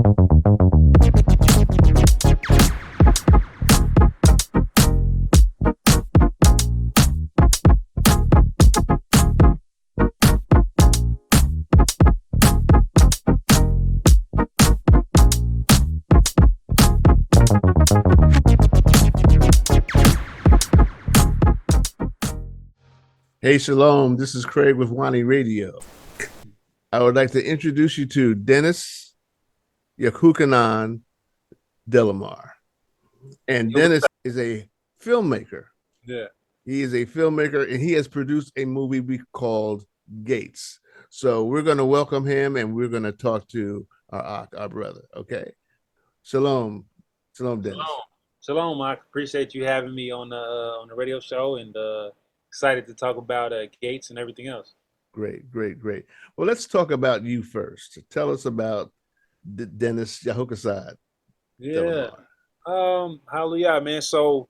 Hey, Shalom. This is Craig with WONIRadio. I would like to introduce you to Dennis Yahuchasad Delemar. And Dennis is a filmmaker. Yeah. He is a filmmaker, and he has produced a movie called Gates. So we're going to welcome him, and we're going to talk to our brother. Okay. Shalom. Shalom, Dennis. Shalom, I appreciate you having me on the radio show, and excited to talk about Gates and everything else. Great. Well, let's talk about you first. Tell us about Dennis Yahuchasad. Yeah. Hallelujah, man. So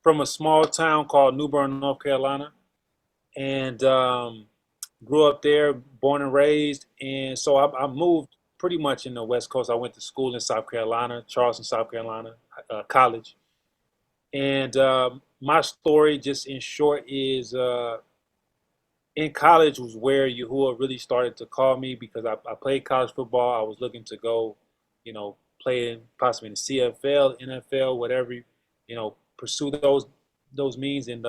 from a small town called New Bern, North Carolina, and grew up there, born and raised. And so I moved pretty much in the West Coast. I went to school in South Carolina, Charleston, South Carolina, college. And my story, just in short, is in college was where Yahuwah really started to call me, because I played college football. I was looking to go, play possibly in the CFL, NFL, whatever, pursue those means. And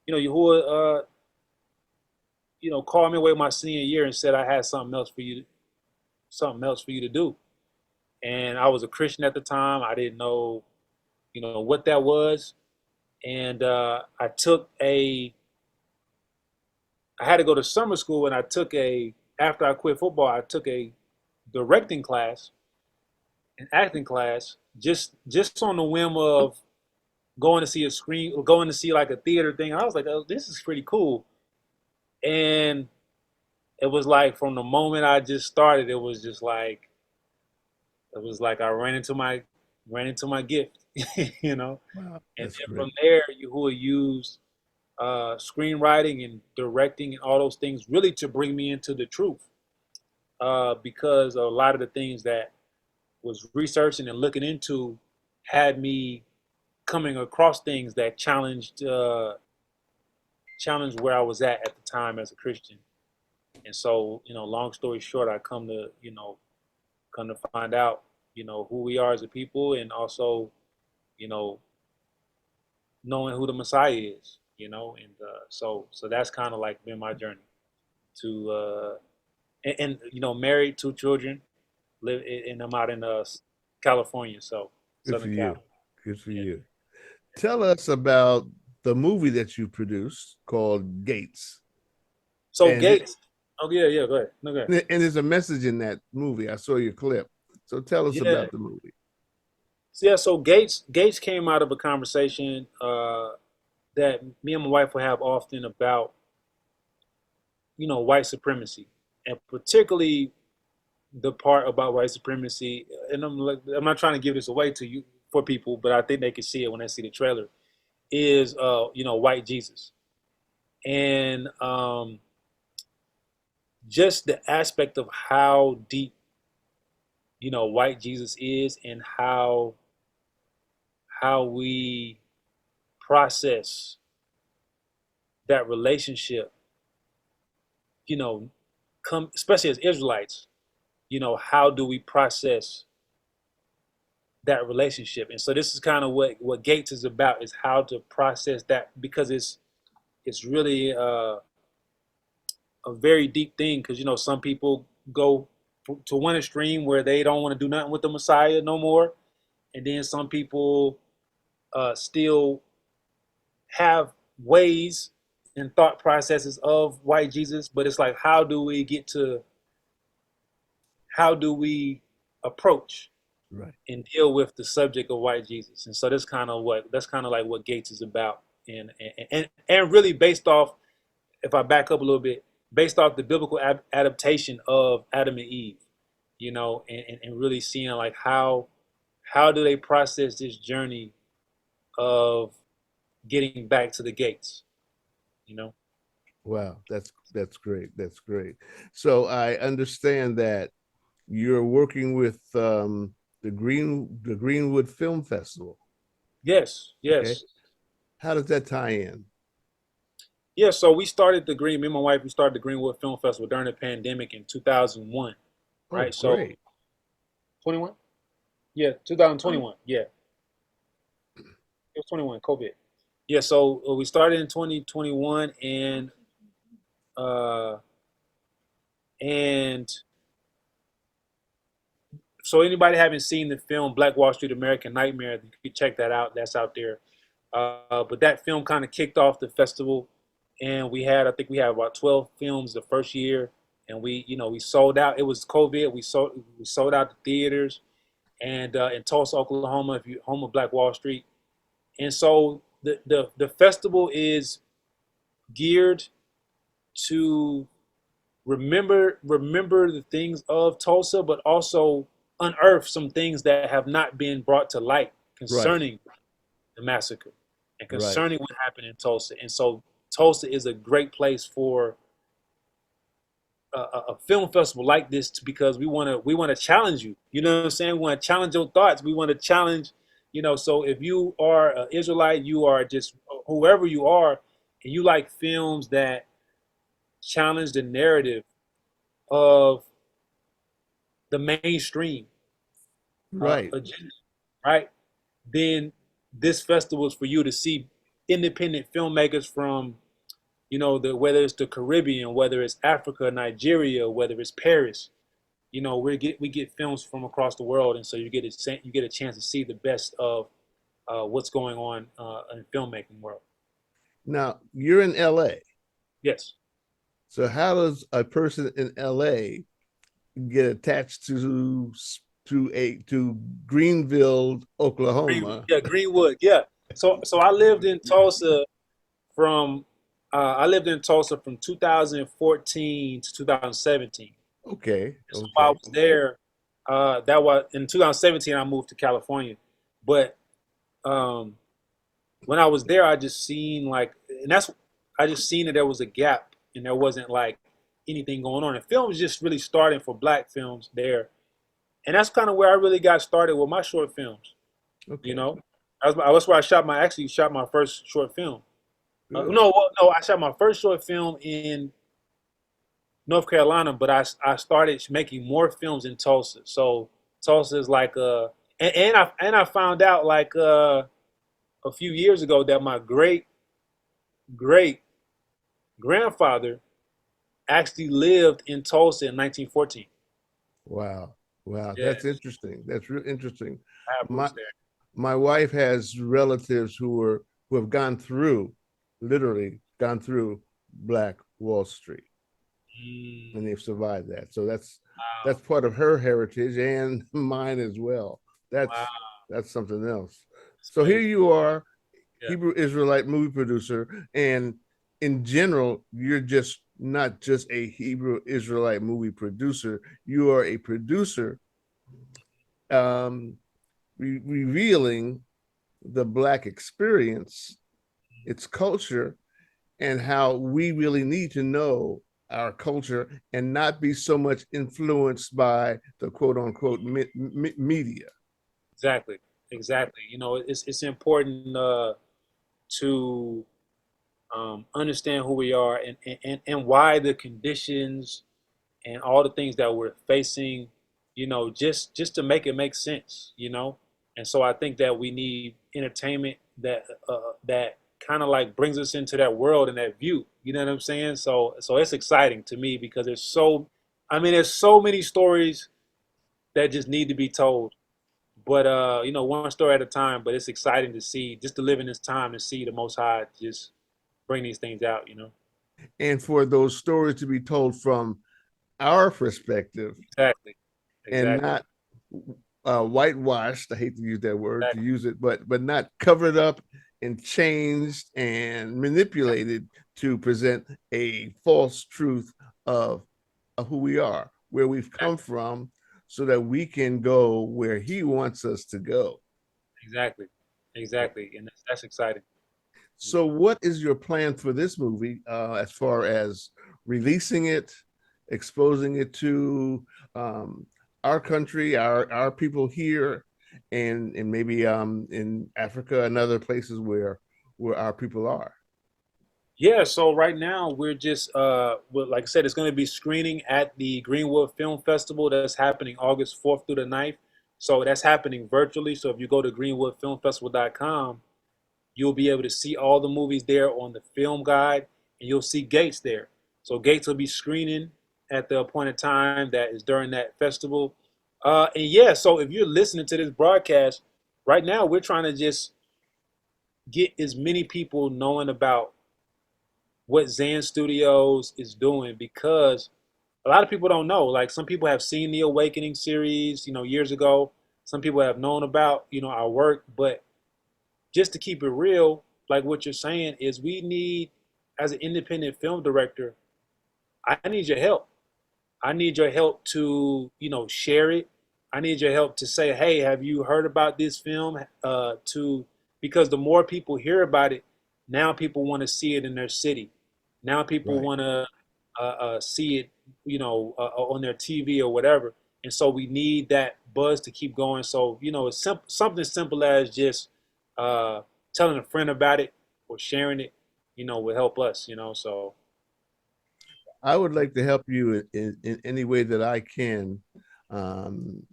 Yahuwah, called me away my senior year and said I had something else for you to do. And I was a Christian at the time. I didn't know, what that was. And I had to go to summer school, and after I quit football, I took a directing class, an acting class, just on the whim of going to see like a theater thing. I was like, oh, this is pretty cool. And it was like, from the moment I just started, it was like I ran into my gift, Wow, and then great. from there, Yahuwah used screenwriting and directing and all those things really to bring me into the truth, because a lot of the things that was researching and looking into had me coming across things that challenged where I was at the time as a Christian. And so, long story short, I come to find out, who we are as a people, and also, knowing who the Messiah is, and so that's kind of like been my journey to and married, 2 children, and I'm out in California, so Good for Southern you. Cal. Good for you. Tell us about the movie that you produced called Gates. So And Gates. Oh yeah, go ahead. No, go ahead. And there's a message in that movie. I saw your clip. So tell us about the movie. So Gates came out of a conversation that me and my wife will have often about, white supremacy, and particularly the part about white supremacy. And I'm not trying to give this away to you for people, but I think they can see it when they see the trailer. Is white Jesus, and just the aspect of how deep white Jesus is, and how we process that relationship, especially as Israelites, how do we process that relationship? And so this is kind of what Gates is about, is how to process that, because it's really a very deep thing, because some people go to one extreme where they don't want to do nothing with the Messiah no more, and then some people still have ways and thought processes of white Jesus, but it's like, how do we approach and deal with the subject of white Jesus? And so that's kind of like what Gates is about, and really based off, if I back up a little bit, based off the biblical adaptation of Adam and Eve, and really seeing like how do they process this journey of getting back to the gates, Wow, that's great. So I understand that you're working with the Greenwood Film Festival. Yes, Okay, yes. how does that tie in? Yeah, so we started me and my wife, we started the Greenwood Film Festival during the pandemic in 2001, Oh, right? So great. 21? Yeah, 2021. Yeah, it was 21, COVID. Yeah, so we started in 2021 uh and so anybody haven't seen the film Black Wall Street American Nightmare, you can check that out. That's out there. But that film kind of kicked off the festival, and I think we had about 12 films the first year, and we sold out. It was COVID. We sold out the theaters, and in Tulsa, Oklahoma, if you home of Black Wall Street, and so the festival is geared to remember the things of Tulsa, but also unearth some things that have not been brought to light Right, concerning the massacre and right. concerning what happened in Tulsa. And so Tulsa is a great place for a film festival like this because we want to challenge you. You know what I'm saying? We want to challenge your thoughts. We want to challenge, so if you are an Israelite, you are just whoever you are, and you like films that challenge the narrative of the mainstream Right. agenda, right? Then this festival is for you to see independent filmmakers from whether it's the Caribbean, whether it's Africa, Nigeria, whether it's Paris. We get films from across the world, and so you get a chance to see the best of what's going on in the filmmaking world. Now you're in LA. Yes. So how does a person in LA get attached to Greenville, Oklahoma? Greenwood. Yeah. So I lived in Tulsa from 2014 to 2017. Okay, So while I okay. was there, that was in 2017. I moved to California, but um, when I was there, I just seen that there was a gap and there wasn't like anything going on. And film was just really starting for black films there, and that's kind of where I really got started with my short films. You Okay, know, that's where actually shot my first short film. good. No, I shot my first short film in North Carolina, but I started making more films in Tulsa. So Tulsa is like and I found out like a few years ago that my great great grandfather actually lived in Tulsa in 1914. Wow, wow. That's Yes, interesting. That's real interesting. I have My roots there. my wife has relatives who have gone through, literally gone through Black Wall Street, and Mm, they've survived that. So wow, that's part of her heritage and mine as well. wow, That's something else. it's So here amazing. you are, Yeah, Hebrew Israelite movie producer, and in general, you're just not just a Hebrew Israelite movie producer. You are a producer, um, revealing the Black experience, its culture, and how we really need to know our culture and not be so much influenced by the quote unquote media. exactly, exactly. It's important to understand who we are and why the conditions and all the things that we're facing, just to make it make sense. And so I think that we need entertainment that kind of like brings us into that world and that view. You know what I'm saying? So it's exciting to me because there's so many stories that just need to be told. But one story at a time. But it's exciting to see, just to live in this time and see the Most High just bring these things out. And for those stories to be told from our perspective Exactly, and exactly, not whitewashed. I hate to use that word to exactly. use it, but not covered up and changed and manipulated to present a false truth of who we are, where we've come from, so that we can go where He wants us to go. Exactly, exactly, and that's exciting. So, what is your plan for this movie as far as releasing it, exposing it to um, our country, our people here, and maybe in Africa and other places where our people are. Yeah, so right now we're just like I said, it's going to be screening at the Greenwood Film Festival that's happening August 4th through the 9th. So that's happening virtually. So if you go to greenwoodfilmfestival.com, you'll be able to see all the movies there on the film guide, and you'll see Gates there. So Gates will be screening at the appointed time that is during that festival. And yeah, so if you're listening to this broadcast right now, we're trying to just get as many people knowing about what Zan Studios is doing, because a lot of people don't know. Like, some people have seen the Awakening series, years ago. Some people have known about, our work, but just to keep it real, like what you're saying is, we need, as an independent film director, I need your help. I need your help to, share it. I need your help to say, hey, have you heard about this film? Because the more people hear about it, now people want to see it in their city. Now people Right. want to see it, on their TV or whatever. And so we need that buzz to keep going. So, it's something simple as just uh, telling a friend about it or sharing it, will help us, so. I would like to help you in any way that I can. Um,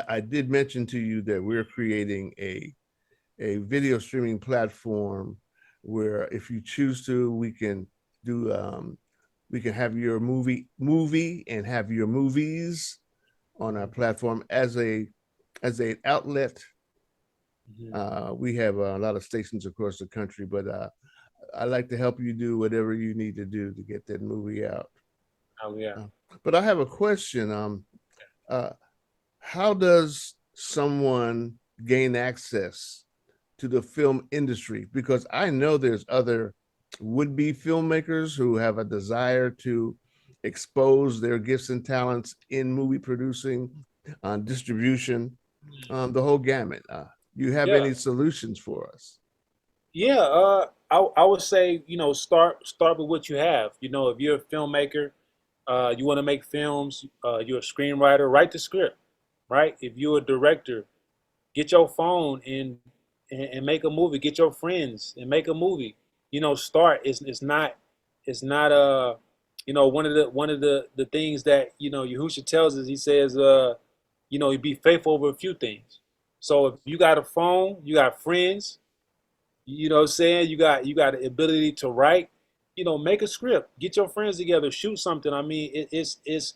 I did mention to you that we're creating a video streaming platform where, if you choose to, do we can have your movie and have your movies on our platform as a outlet. Mhm. We have a lot of stations across the country, but I like to help you do whatever you need to do to get that movie out. Oh, yeah. Uh, but I have a question. Uh, how does someone gain access to the film industry? Because I know there's other would-be filmmakers who have a desire to expose their gifts and talents in movie producing, distribution, the whole gamut. You have Yeah. any solutions for us? Yeah, I would say, start with what you have. If you're a filmmaker, you want to make films, you're a screenwriter, write the script, right? If you're a director, get your phone and make a movie. Get your friends and make a movie. Start. It's not one of the things that Yahushua tells us. He says, you be faithful over a few things. So if you got a phone, you got friends, what I'm saying? You got the ability to write. Make a script. Get your friends together. Shoot something. I mean, it's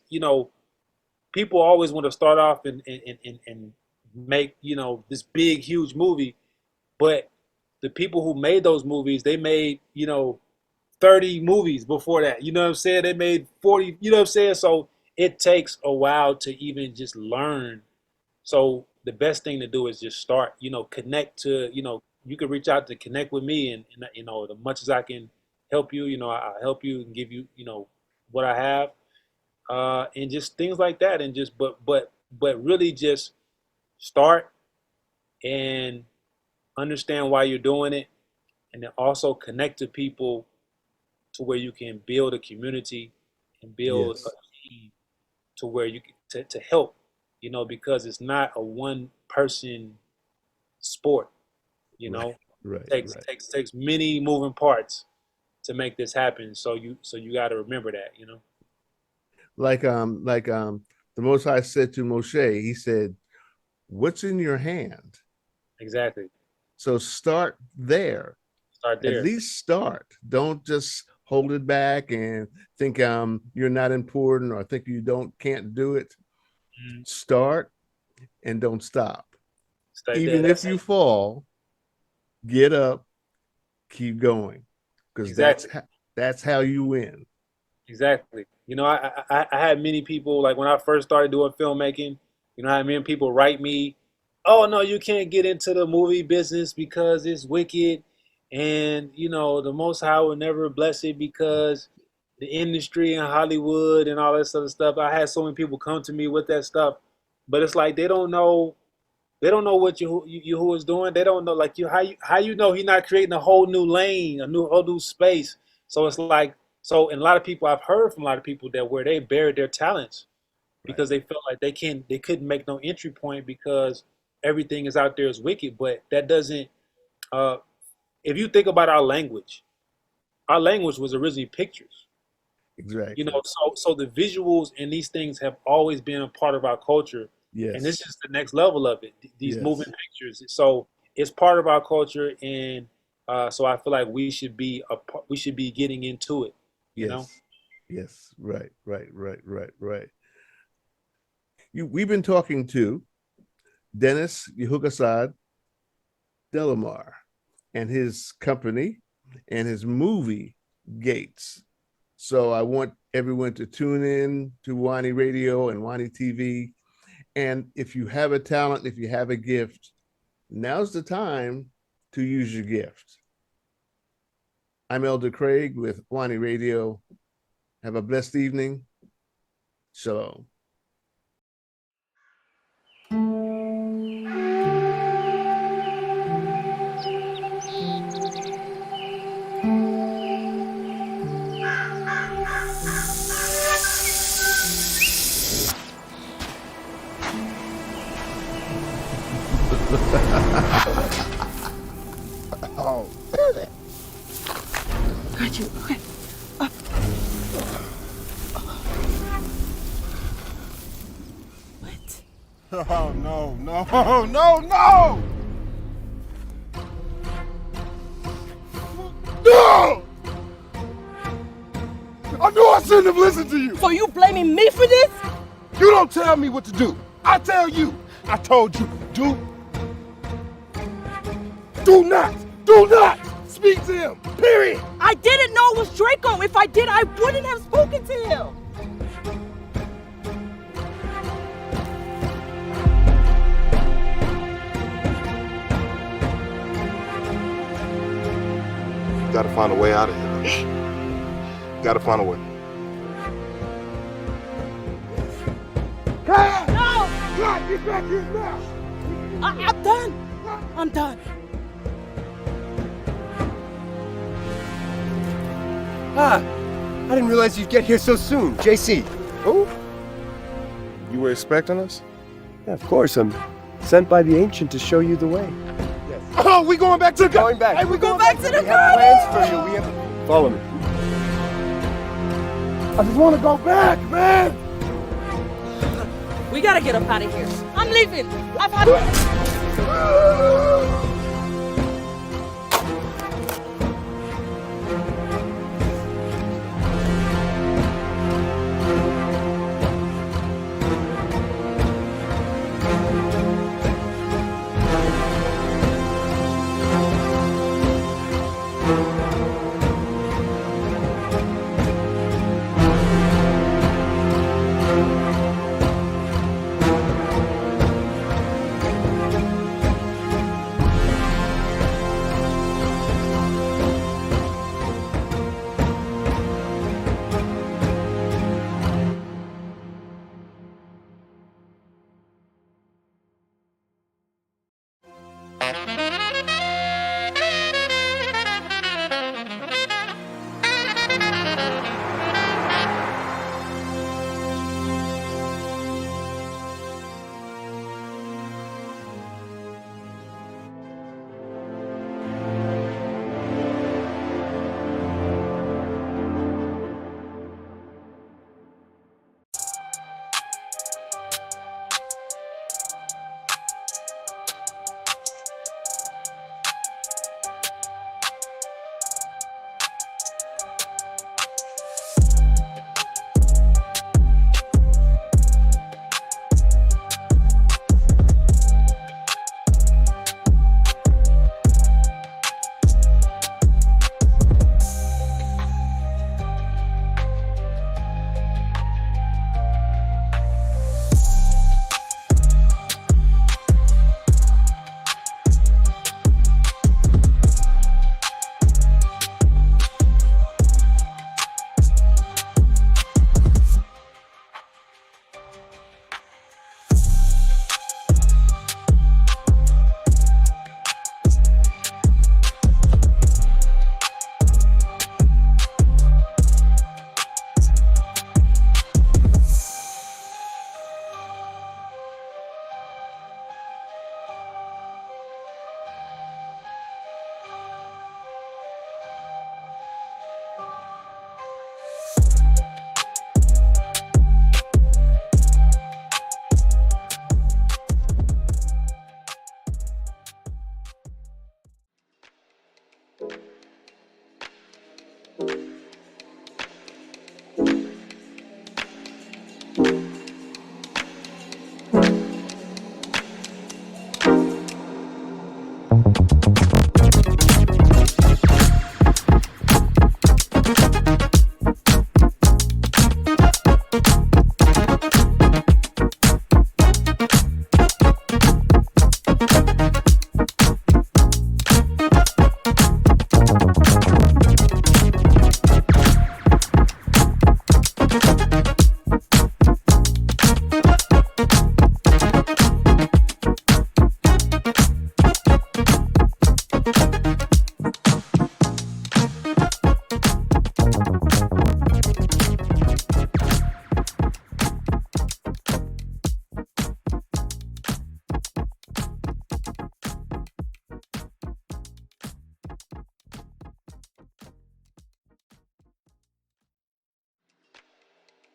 people always want to start off and make this big huge movie, but the people who made those movies, they made 30 movies before that. You know what I'm saying? They made 40. You know what I'm saying? So it takes a while to even just learn. So the best thing to do is just start, connect to, you can reach out to connect with me, and as much as I can help you, I'll help you and give you, what I have, and just things like that. And just, but really just start and understand why you're doing it. And then also connect to people to where you can build a community and build a Yes. team to where you can, to help, because it's not a one person sport. You Right. know, Right. takes Right. takes takes many moving parts to make this happen. So you got to remember that. Like the Most High said to Moshe, he said, "What's in your hand?" Exactly. So start there. Start At there. least start. Don't just hold it back and think you're not important or think you don't can't do it. Mhm. Start and don't stop. Start there. Even if That's you it. fall, get up, keep going, because Exactly. that's how you win. Exactly. I had many people, like, when I first started doing filmmaking. I had many people write me, "Oh no, you can't get into the movie business because it's wicked, and the Most High will never bless it because the industry in Hollywood and all that sort of stuff." I had so many people come to me with that stuff, but it's like they don't know what who is doing. They don't know, like, how you know he's not creating a whole new lane, a whole new space. So it's like, and a lot of people, I've heard from a lot of people that where they buried their talents, because they felt like they couldn't make no entry point because everything is out there is wicked. But that doesn't. If you think about our language was originally pictures. Exactly. You know, so the visuals and these things have always been a part of our culture. Yes. And this is the next level of it. These Yes. moving pictures. So it's part of our culture, and so I feel like we should be getting into it. You know. Yes. Right. We've been talking to Dennis Yahuchasad Delemar and his company and his movie Gates. So I want everyone to tune in to WONI Radio and WONI TV. And if you have a talent, if you have a gift, now's the time to use your gift. I'm Elder Craig with WONI Radio. Have a blessed evening. Shalom. Oh. Got you. Okay. Up. What? Oh, no. No! I knew I shouldn't have listened to you. So you blaming me for this? You don't tell me what to do. I tell you. I told you, do not speak to him, period. I didn't know it was Draco. If I did, I wouldn't have spoken to him. Gotta find a way out of here. Gotta find a way. God! No! God, get back here now! I'm done. I'm done. Ah, I didn't realize you'd get here so soon. JC. Who? You were expecting us? Yeah, of course. I'm sent by the ancient to show you the way. Yes. Oh, we going back to the Going back. Hey, we Go back to the We have plans for you. We have. Follow me. I just want to go back, man. We gotta get up out of here. I'm leaving. I've had it.